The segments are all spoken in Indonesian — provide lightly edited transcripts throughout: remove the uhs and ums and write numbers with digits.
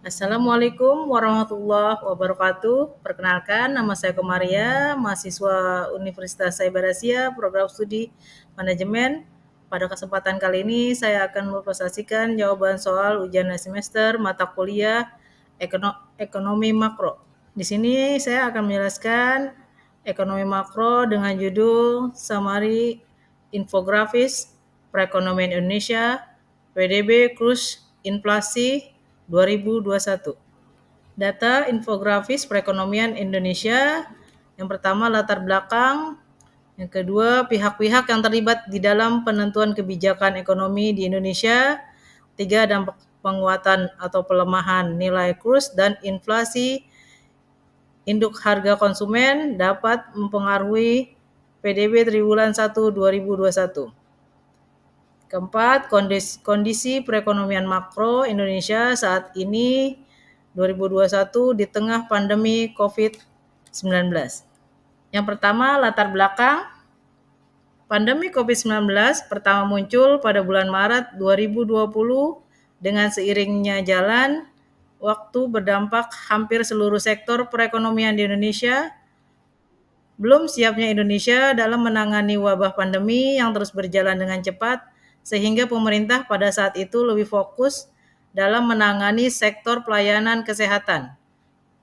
Assalamualaikum warahmatullahi wabarakatuh. Perkenalkan, nama saya Komaria, mahasiswa Universitas Saibara Asia, program studi manajemen. Pada kesempatan kali ini, saya akan mempresentasikan jawaban soal ujian semester mata kuliah ekonomi makro. Di sini saya akan menjelaskan ekonomi makro dengan judul Summary Infografis Perekonomian Indonesia, PDB Kurs Inflasi 2021. Data infografis perekonomian Indonesia. Yang pertama, latar belakang. Yang kedua, pihak-pihak yang terlibat di dalam penentuan kebijakan ekonomi di Indonesia. Tiga, dampak penguatan atau pelemahan nilai kurs dan inflasi induk harga konsumen dapat mempengaruhi PDB triwulan 1 2021. Keempat, kondisi perekonomian makro Indonesia saat ini 2021 di tengah pandemi COVID-19. Yang pertama, latar belakang. Pandemi COVID-19 pertama muncul pada bulan Maret 2020 dengan seiringnya jalan waktu berdampak hampir seluruh sektor perekonomian di Indonesia. Belum siapnya Indonesia dalam menangani wabah pandemi yang terus berjalan dengan cepat, sehingga pemerintah pada saat itu lebih fokus dalam menangani sektor pelayanan kesehatan.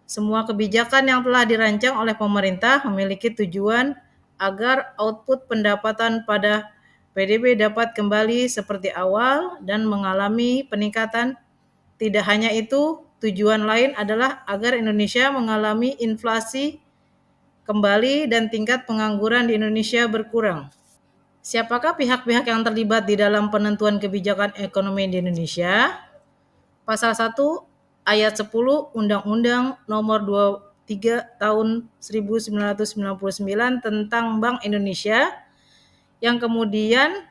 Semua kebijakan yang telah dirancang oleh pemerintah memiliki tujuan agar output pendapatan pada PDB dapat kembali seperti awal dan mengalami peningkatan. Tidak hanya itu, tujuan lain adalah agar Indonesia mengalami inflasi kembali dan tingkat pengangguran di Indonesia berkurang. Siapakah pihak-pihak yang terlibat di dalam penentuan kebijakan ekonomi di Indonesia? Pasal 1 ayat 10 Undang-Undang Nomor 23 Tahun 1999 tentang Bank Indonesia yang kemudian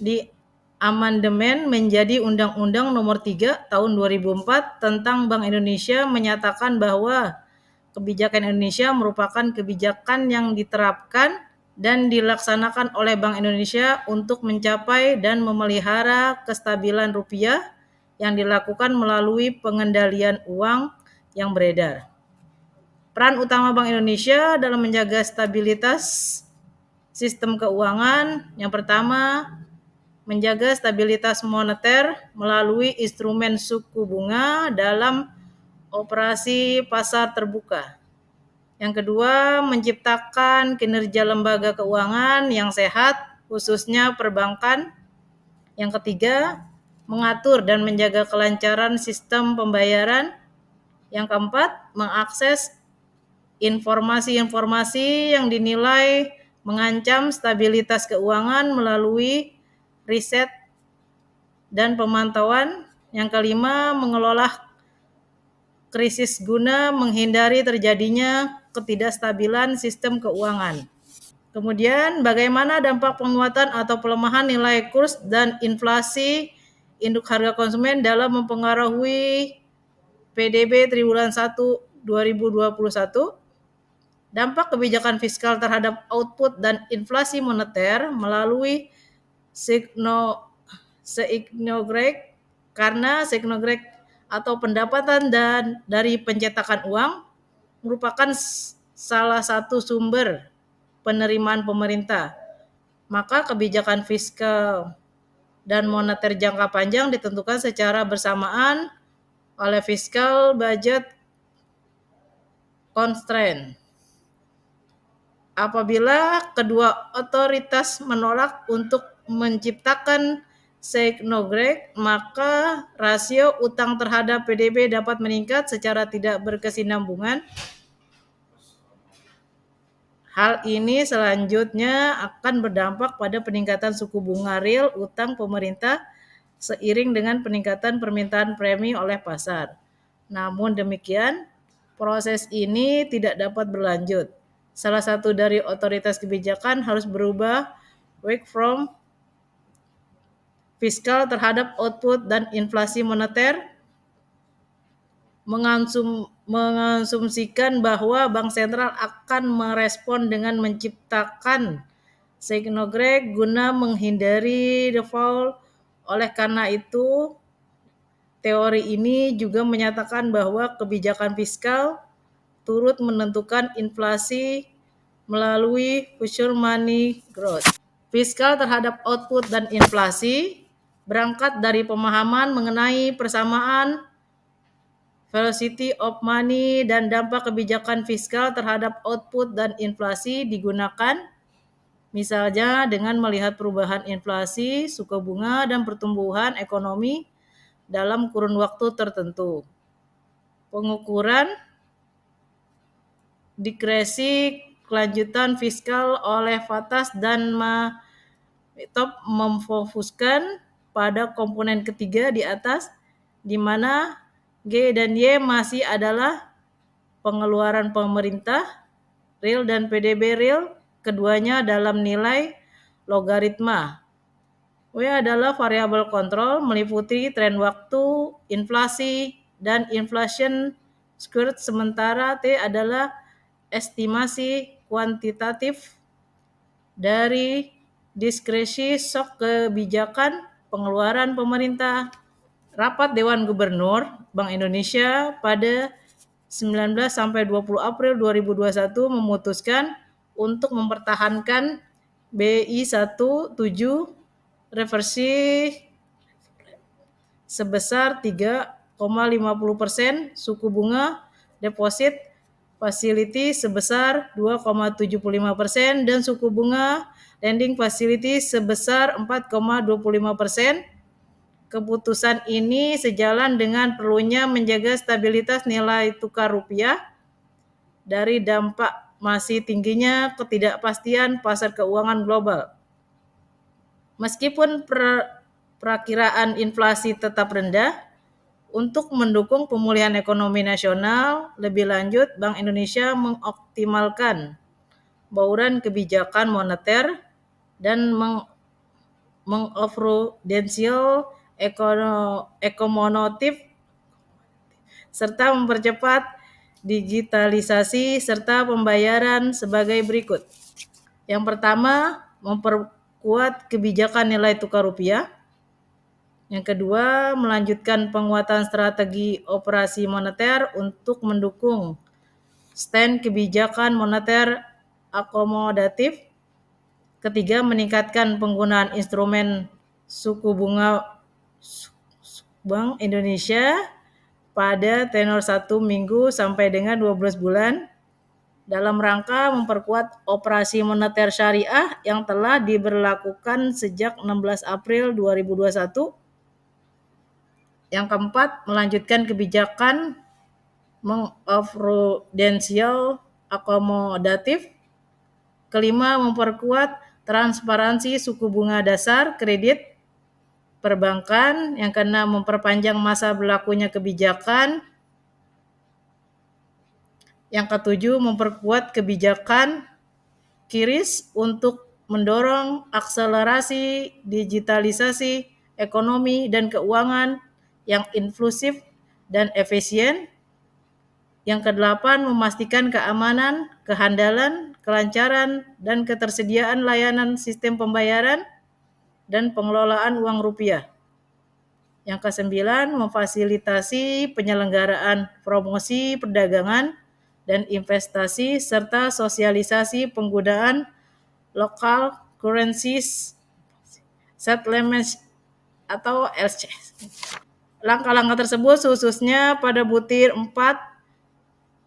diamandemen menjadi Undang-Undang Nomor 3 Tahun 2004 tentang Bank Indonesia menyatakan bahwa kebijakan Indonesia merupakan kebijakan yang diterapkan dan dilaksanakan oleh Bank Indonesia untuk mencapai dan memelihara kestabilan rupiah yang dilakukan melalui pengendalian uang yang beredar. Peran utama Bank Indonesia dalam menjaga stabilitas sistem keuangan, yang pertama, menjaga stabilitas moneter melalui instrumen suku bunga dalam operasi pasar terbuka. Yang kedua, menciptakan kinerja lembaga keuangan yang sehat, khususnya perbankan. Yang ketiga, mengatur dan menjaga kelancaran sistem pembayaran. Yang keempat, mengakses informasi-informasi yang dinilai mengancam stabilitas keuangan melalui riset dan pemantauan. Yang kelima, mengelola krisis guna menghindari terjadinya ketidakstabilan sistem keuangan. Kemudian, bagaimana dampak penguatan atau pelemahan nilai kurs dan inflasi induk harga konsumen dalam mempengaruhi PDB triwulan 1 2021? Dampak kebijakan fiskal terhadap output dan inflasi moneter melalui seismograf, karena seismograf atau pendapatan dari pencetakan uang merupakan salah satu sumber penerimaan pemerintah. Maka kebijakan fiskal dan moneter jangka panjang ditentukan secara bersamaan oleh fiscal budget constraint. Apabila kedua otoritas menolak untuk menciptakan seismograf, maka rasio utang terhadap PDB dapat meningkat secara tidak berkesinambungan. Hal ini selanjutnya akan berdampak pada peningkatan suku bunga real utang pemerintah seiring dengan peningkatan permintaan premi oleh pasar. Namun demikian, proses ini tidak dapat berlanjut. Salah satu dari otoritas kebijakan harus berubah work from fiskal terhadap output dan inflasi moneter, mengasumsikan bahwa Bank Sentral akan merespon dengan menciptakan seismograf guna menghindari default Oleh karena itu, teori ini juga menyatakan bahwa kebijakan fiskal turut menentukan inflasi melalui future money growth. Fiskal terhadap output dan inflasi berangkat dari pemahaman mengenai persamaan velocity of money dan dampak kebijakan fiskal terhadap output dan inflasi digunakan misalnya dengan melihat perubahan inflasi, suku bunga, dan pertumbuhan ekonomi dalam kurun waktu tertentu. Pengukuran diskresi kelanjutan fiskal oleh Fatas dan Top memfokuskan pada komponen ketiga di atas, di mana G dan Y masih adalah pengeluaran pemerintah, real dan PDB real, keduanya dalam nilai logaritma. W adalah variabel kontrol meliputi tren waktu, inflasi, dan inflation squared, sementara T adalah estimasi kuantitatif dari diskresi shock kebijakan pengeluaran pemerintah. Rapat Dewan Gubernur Bank Indonesia pada 19 sampai 20 April 2021 memutuskan untuk mempertahankan BI 17 reversi sebesar 3,50%, suku bunga deposit facility sebesar 2,75% dan suku bunga lending facility sebesar 4,25%. Keputusan ini sejalan dengan perlunya menjaga stabilitas nilai tukar rupiah dari dampak masih tingginya ketidakpastian pasar keuangan global. Meskipun perakiraan inflasi tetap rendah, untuk mendukung pemulihan ekonomi nasional lebih lanjut, Bank Indonesia mengoptimalkan bauran kebijakan moneter dan mengprudensial akomodatif serta mempercepat digitalisasi serta pembayaran sebagai berikut. Yang pertama, memperkuat kebijakan nilai tukar rupiah. Yang kedua, melanjutkan penguatan strategi operasi moneter untuk mendukung stand kebijakan moneter akomodatif. Ketiga, meningkatkan penggunaan instrumen suku bunga Bank Indonesia pada tenor 1 minggu sampai dengan 12 bulan dalam rangka memperkuat operasi moneter syariah yang telah diberlakukan sejak 16 April 2021. Yang keempat, melanjutkan kebijakan mengprudensial akomodatif. Kelima, memperkuat transparansi suku bunga dasar kredit perbankan. Yang keenam, memperpanjang masa berlakunya kebijakan. Yang ketujuh, memperkuat kebijakan QRIS untuk mendorong akselerasi digitalisasi ekonomi dan keuangan yang inklusif dan efisien. Yang kedelapan, memastikan keamanan, kehandalan, kelancaran, dan ketersediaan layanan sistem pembayaran dan pengelolaan uang rupiah. Yang kesembilan, memfasilitasi penyelenggaraan promosi perdagangan dan investasi serta sosialisasi penggunaan local currencies settlements atau LC. Langkah-langkah tersebut khususnya pada butir 4,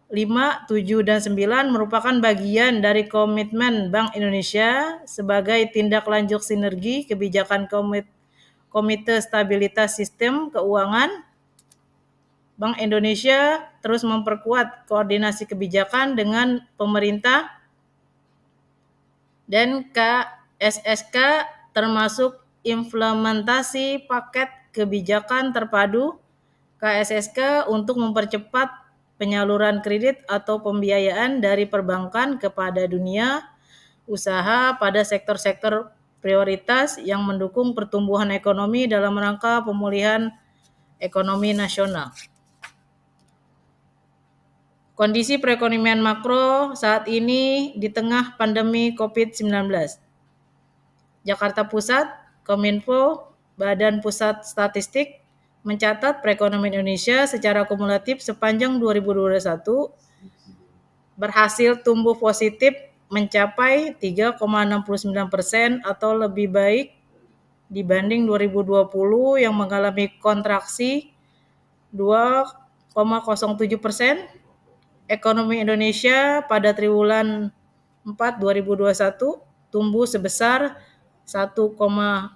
5, 7, dan 9 merupakan bagian dari komitmen Bank Indonesia sebagai tindak lanjut sinergi kebijakan Komite Stabilitas Sistem Keuangan. Bank Indonesia terus memperkuat koordinasi kebijakan dengan pemerintah dan KSSK termasuk implementasi paket kebijakan terpadu KSSK untuk mempercepat penyaluran kredit atau pembiayaan dari perbankan kepada dunia usaha pada sektor-sektor prioritas yang mendukung pertumbuhan ekonomi dalam rangka pemulihan ekonomi nasional. Kondisi perekonomian makro saat ini di tengah pandemi COVID-19. Jakarta Pusat, Kominfo Badan Pusat Statistik mencatat perekonomian Indonesia secara kumulatif sepanjang 2021 berhasil tumbuh positif mencapai 3,69% atau lebih baik dibanding 2020 yang mengalami kontraksi 2,07%. Ekonomi Indonesia pada triwulan 4 2021 tumbuh sebesar 1,06%,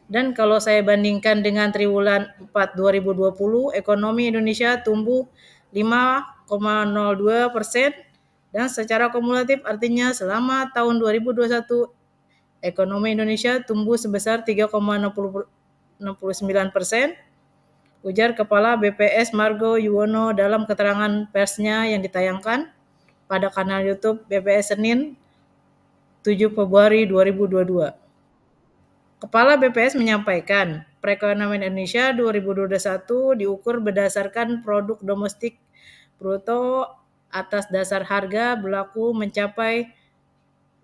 dan kalau saya bandingkan dengan triwulan 4 2020, ekonomi Indonesia tumbuh 5,02%, dan secara kumulatif artinya selama tahun 2021 ekonomi Indonesia tumbuh sebesar 3,69%, ujar Kepala BPS Margo Yuwono dalam keterangan persnya yang ditayangkan pada kanal YouTube BPS Senin 7 Februari 2022. Kepala BPS menyampaikan, perekonomian Indonesia 2021 diukur berdasarkan produk domestik bruto atas dasar harga berlaku mencapai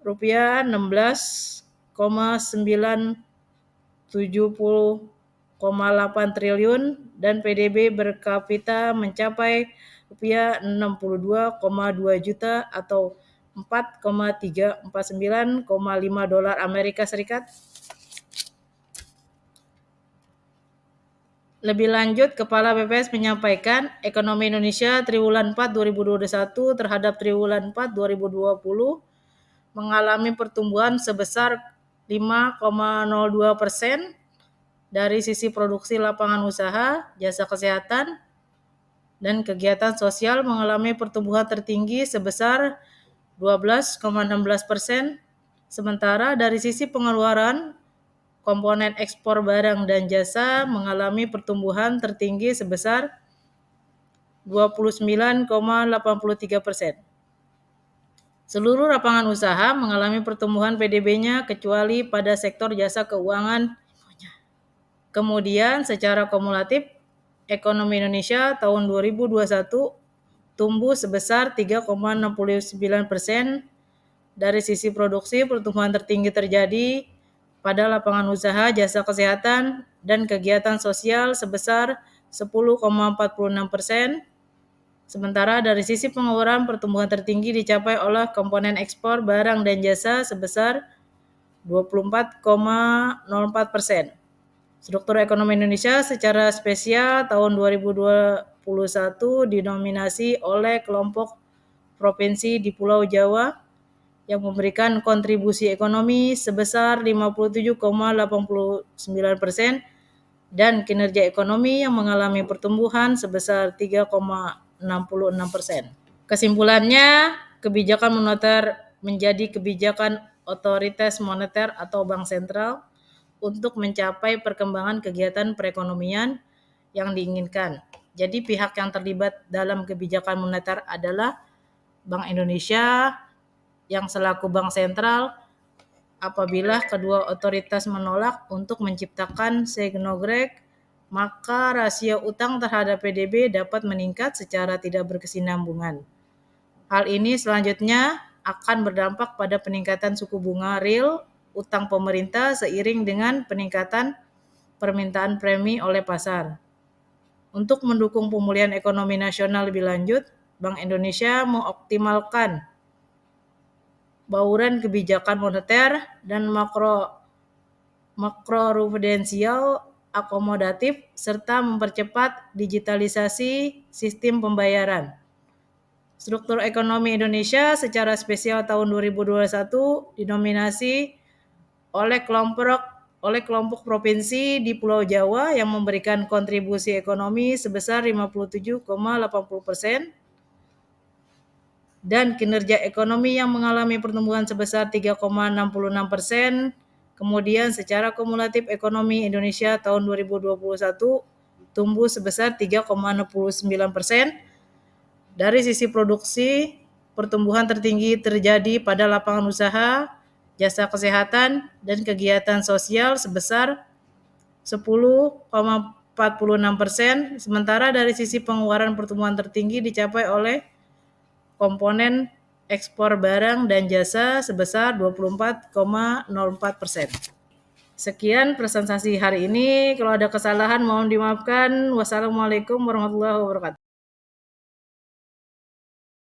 rupiah 16,970,8 triliun dan PDB berkapita mencapai rupiah 62,2 juta atau 4,349,5 dolar Amerika Serikat. Lebih lanjut, Kepala BPS menyampaikan ekonomi Indonesia triwulan 4 2021 terhadap triwulan 4 2020 mengalami pertumbuhan sebesar 5,02%. Dari sisi produksi lapangan usaha, jasa kesehatan, dan kegiatan sosial mengalami pertumbuhan tertinggi sebesar 12,16%. Sementara dari sisi pengeluaran, komponen ekspor barang dan jasa mengalami pertumbuhan tertinggi sebesar 29,83%. Seluruh lapangan usaha mengalami pertumbuhan PDB-nya kecuali pada sektor jasa keuangan. Kemudian secara kumulatif, ekonomi Indonesia tahun 2021 tumbuh sebesar 3,69%. Dari sisi produksi, pertumbuhan tertinggi terjadi pada lapangan usaha, jasa kesehatan, dan kegiatan sosial sebesar 10,46%. Sementara dari sisi pengeluaran, pertumbuhan tertinggi dicapai oleh komponen ekspor barang dan jasa sebesar 24,04%. Struktur ekonomi Indonesia secara spesial tahun 2021 didominasi oleh kelompok provinsi di Pulau Jawa yang memberikan kontribusi ekonomi sebesar 57,89% dan kinerja ekonomi yang mengalami pertumbuhan sebesar 3,66%. Kesimpulannya, kebijakan moneter menjadi kebijakan otoritas moneter atau bank sentral untuk mencapai perkembangan kegiatan perekonomian yang diinginkan. Jadi pihak yang terlibat dalam kebijakan moneter adalah Bank Indonesia yang selaku bank sentral. Apabila kedua otoritas menolak untuk menciptakan segnogrek, maka rasio utang terhadap PDB dapat meningkat secara tidak berkesinambungan. Hal ini selanjutnya akan berdampak pada peningkatan suku bunga real utang pemerintah seiring dengan peningkatan permintaan premi oleh pasar. Untuk mendukung pemulihan ekonomi nasional lebih lanjut, Bank Indonesia mengoptimalkan bauran kebijakan moneter dan makroprudensial akomodatif serta mempercepat digitalisasi sistem pembayaran. Struktur ekonomi Indonesia secara spesial tahun 2021 didominasi oleh kelompok provinsi di Pulau Jawa yang memberikan kontribusi ekonomi sebesar 57,80%. Dan kinerja ekonomi yang mengalami pertumbuhan sebesar 3,66%. Kemudian secara kumulatif ekonomi Indonesia tahun 2021 tumbuh sebesar 3,69%. Dari sisi produksi, pertumbuhan tertinggi terjadi pada lapangan usaha, jasa kesehatan, dan kegiatan sosial sebesar 10,46%. Sementara dari sisi pengeluaran pertumbuhan tertinggi dicapai oleh komponen ekspor barang dan jasa sebesar 24,04%. Sekian presentasi hari ini. Kalau ada kesalahan mohon dimaafkan. Wassalamualaikum warahmatullahi wabarakatuh.